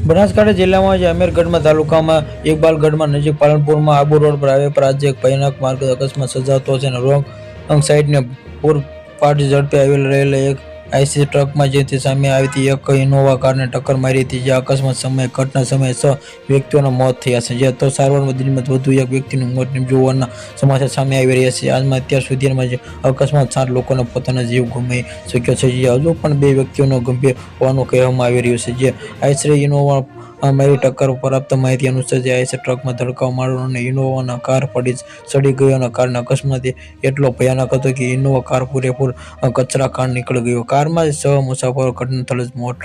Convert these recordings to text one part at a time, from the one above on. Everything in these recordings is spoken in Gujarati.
બનાસકાંઠા જિલ્લામાં અમીરગઢ તાલુકામાં ઇકબાલગઢમાં નજીક પાલનપુરમાં આબુ રોડ પર હાઈવે પર આજે એક ભયાનક માર્ગ અકસ્માત સર્જાતો છે અને રોંગ સાઈડને પૂરપાટ ઝડપે આવી રહેલા એક આઈસી ટ્રકમાં જેથી સામે આવતી એક ઇનોવા કારને ટક્કર મારી હતી. જે અકસ્માત સમયે ઘટના સમયે 6 વ્યક્તિઓના મોત થયા છે, જે તો સારવાર દરમિયાન વધુ એક વ્યક્તિનું મોત નિપજવાના સમાચાર સામે આવી રહ્યા છે. આજમાં અત્યાર સુધીમાં અકસ્માત 7 લોકોને પોતાના જીવ ગુમાવી શક્યો છે, જે હજુ પણ 2 વ્યક્તિઓનો ગંભીર હોવાનું કહેવામાં આવી રહ્યું છે. જે આશરે ઇનોવા મારી ટક્કર પ્રાપ્ત માહિતી અનુસાર જે આઈસર ટ્રકમાં ધડકાવ મારવાનો અને ઇનોવાના કાર પડી સડી ગયોના કારણે અકસ્માત એટલો ભયાનક હતો કે ઇનોવા કાર પૂરેપૂર કચરા કાંડ નીકળી ગયો. કારમાં 6 મુસાફરો ઘટનાસ્થળે જ મોત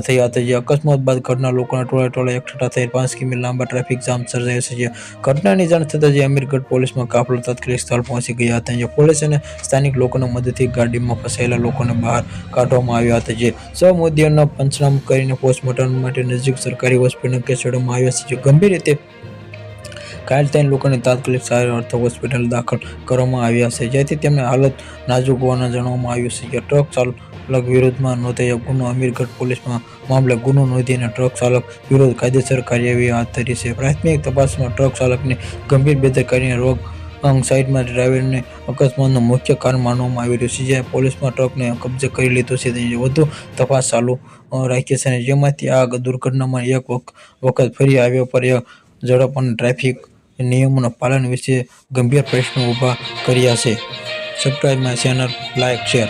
થયા હતા. જે અકસ્માત બાદ ઘરના લોકોના ટોળે એકઠા થઈ 5 કિમી લાંબા ટ્રાફિક જામ સર્જાયો છે. જે ઘટનાની જાણ થતાં જે અમીરગઢ પોલીસમાં કાફલો તાત્કાલિક સ્થળ પહોંચી ગયા હતા. જે પોલીસ અને સ્થાનિક લોકોના મદદથી ગાડીમાં ફસાયેલા લોકોને બહાર કાઢવામાં આવ્યા હતા. જે 6 મૃતદેહોના પંચનામું કરીને પોસ્ટમોર્ટમ માટે નજીક સરકારી હોસ્પિટલ ખસેડવામાં આવ્યા છે. જે ગંભીર રીતે ઘાયલ 3 લોકોને તાત્કાલિક સારવાર અર્થે હોસ્પિટલ દાખલ કરવામાં આવ્યા છે, જેથી તેમની હાલત નાજુક હોવાનું જાણવામાં આવ્યું છે. ટ્રક ચાલક વિરુદ્ધમાં નોંધાયેલો ગુનો અમીરગઢ પોલીસમાં મામલે ગુનો નોંધીને ટ્રક ચાલક વિરુદ્ધ કાયદેસર કાર્યવાહી હાથ ધરી છે. પ્રાથમિક તપાસમાં ટ્રક ચાલકની ગંભીર બેદરકારીને રોંગ સાઈડમાં ડ્રાઇવિંગને અકસ્માતનું મુખ્ય કારણ માનવામાં આવી રહ્યું છે. જ્યાં પોલીસમાં ટ્રકને કબજે કરી લીધો છે, વધુ તપાસ ચાલુ રાખી છે, જેમાંથી આ દુર્ઘટનામાં એક વખત ફરી હાઈવે પર ઝડપ અને ટ્રાફિક નિયમોના પાલન વિશે ગંભીર પ્રશ્નો ઊભા કર્યા છે. Subscribe my channel, like, share.